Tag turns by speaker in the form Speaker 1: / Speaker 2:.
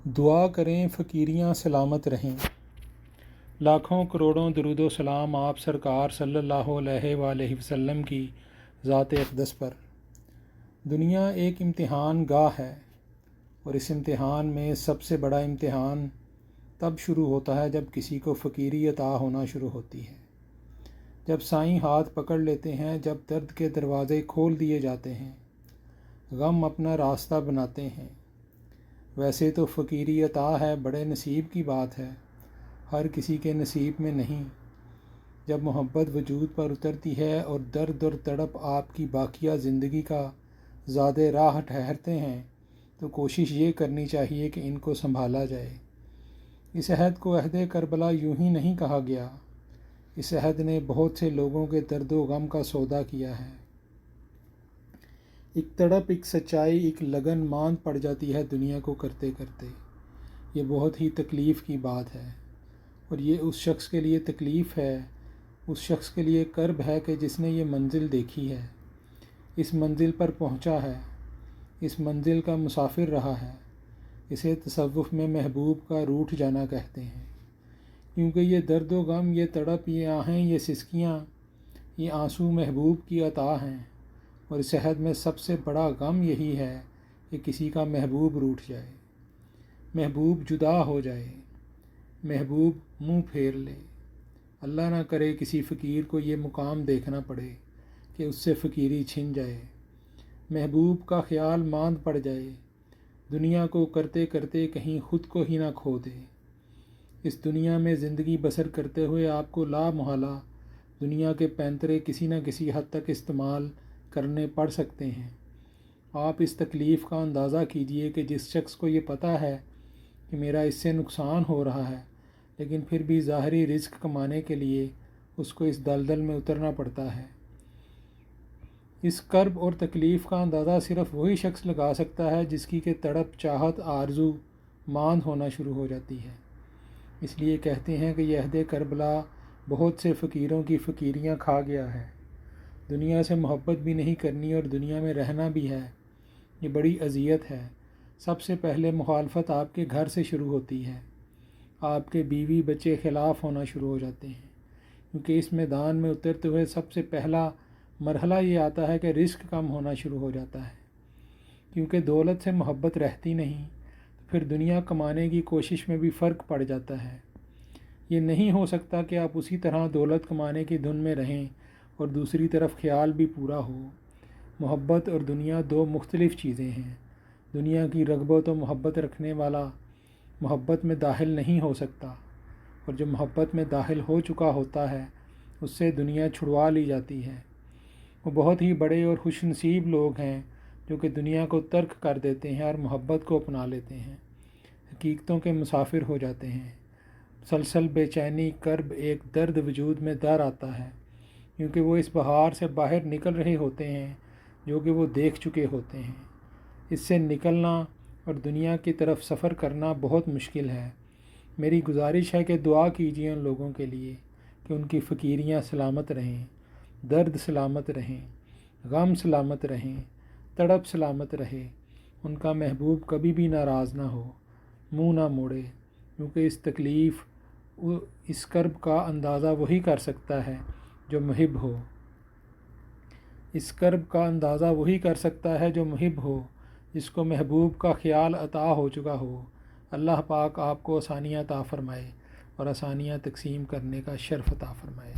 Speaker 1: دعا کریں فقیریاں سلامت رہیں۔ لاکھوں کروڑوں درود و سلام آپ سرکار صلی اللہ علیہ وآلہ وسلم کی ذات اقدس پر۔ دنیا ایک امتحان گاہ ہے، اور اس امتحان میں سب سے بڑا امتحان تب شروع ہوتا ہے جب کسی کو فقیری عطا ہونا شروع ہوتی ہے، جب سائیں ہاتھ پکڑ لیتے ہیں، جب درد کے دروازے کھول دیے جاتے ہیں، غم اپنا راستہ بناتے ہیں۔ ویسے تو فقیری عطا ہے، بڑے نصیب کی بات ہے، ہر کسی کے نصیب میں نہیں۔ جب محبت وجود پر اترتی ہے اور درد اور تڑپ آپ کی باقیہ زندگی کا زاد راہ ٹھہرتے ہیں، تو کوشش یہ کرنی چاہیے کہ ان کو سنبھالا جائے۔ اس عہد کو عہد کربلا یوں ہی نہیں کہا گیا، اس عہد نے بہت سے لوگوں کے درد و غم کا سودا کیا ہے۔ ایک تڑپ، ایک سچائی، ایک لگن ماند پڑ جاتی ہے دنیا کو کرتے کرتے۔ یہ بہت ہی تکلیف کی بات ہے، اور یہ اس شخص کے لیے تکلیف ہے، اس شخص کے لیے کرب ہے کہ جس نے یہ منزل دیکھی ہے، اس منزل پر پہنچا ہے، اس منزل کا مسافر رہا ہے۔ اسے تصوف میں محبوب کا روٹھ جانا کہتے ہیں، کیونکہ یہ درد و غم، یہ تڑپ، یہ آہیں، یہ سسکیاں، یہ آنسو محبوب کی عطا ہیں۔ اور اس عہد میں سب سے بڑا غم یہی ہے کہ کسی کا محبوب روٹھ جائے، محبوب جدا ہو جائے، محبوب منہ پھیر لے۔ اللہ نہ کرے کسی فقیر کو یہ مقام دیکھنا پڑے کہ اس سے فقیری چھن جائے، محبوب کا خیال ماند پڑ جائے، دنیا کو کرتے کرتے کہیں خود کو ہی نہ کھو دے۔ اس دنیا میں زندگی بسر کرتے ہوئے آپ کو لا محالہ دنیا کے پینترے کسی نہ کسی حد تک استعمال کرنے پڑ سکتے ہیں۔ آپ اس تکلیف کا اندازہ کیجئے کہ جس شخص کو یہ پتہ ہے کہ میرا اس سے نقصان ہو رہا ہے، لیکن پھر بھی ظاہری رزق کمانے کے لیے اس کو اس دلدل میں اترنا پڑتا ہے۔ اس کرب اور تکلیف کا اندازہ صرف وہی شخص لگا سکتا ہے جس کی کہ تڑپ، چاہت، آرزو ماند ہونا شروع ہو جاتی ہے۔ اس لیے کہتے ہیں کہ یہ عہد کربلا بہت سے فقیروں کی فقیریاں کھا گیا ہے۔ دنیا سے محبت بھی نہیں کرنی اور دنیا میں رہنا بھی ہے، یہ بڑی اذیت ہے۔ سب سے پہلے مخالفت آپ کے گھر سے شروع ہوتی ہے، آپ کے بیوی بچے خلاف ہونا شروع ہو جاتے ہیں، کیونکہ اس میدان میں اترتے ہوئے سب سے پہلا مرحلہ یہ آتا ہے کہ رزق کم ہونا شروع ہو جاتا ہے، کیونکہ دولت سے محبت رہتی نہیں، تو پھر دنیا کمانے کی کوشش میں بھی فرق پڑ جاتا ہے۔ یہ نہیں ہو سکتا کہ آپ اسی طرح دولت کمانے کی دھن میں رہیں اور دوسری طرف خیال بھی پورا ہو۔ محبت اور دنیا دو مختلف چیزیں ہیں۔ دنیا کی رغبت و محبت رکھنے والا محبت میں داخل نہیں ہو سکتا، اور جو محبت میں داخل ہو چکا ہوتا ہے اس سے دنیا چھڑوا لی جاتی ہے۔ وہ بہت ہی بڑے اور خوش نصیب لوگ ہیں جو کہ دنیا کو ترک کر دیتے ہیں اور محبت کو اپنا لیتے ہیں، حقیقتوں کے مسافر ہو جاتے ہیں۔ مسلسل بے چینی، کرب، ایک درد وجود میں در آتا ہے، کیونکہ وہ اس بہار سے باہر نکل رہے ہوتے ہیں جو کہ وہ دیکھ چکے ہوتے ہیں۔ اس سے نکلنا اور دنیا کی طرف سفر کرنا بہت مشکل ہے۔ میری گزارش ہے کہ دعا کیجیے ان لوگوں کے لیے کہ ان کی فقیریاں سلامت رہیں، درد سلامت رہیں، غم سلامت رہیں، تڑپ سلامت رہے، ان کا محبوب کبھی بھی ناراض نہ ہو، منہ نہ موڑے، کیونکہ اس تکلیف، اس کرب کا اندازہ وہی کر سکتا ہے جو محب ہو۔ اس کرب کا اندازہ وہی کر سکتا ہے جو محب ہو، جس کو محبوب کا خیال عطا ہو چکا ہو۔ اللہ پاک آپ کو آسانیاں عطا فرمائے اور آسانیاں تقسیم کرنے کا شرف عطا فرمائے۔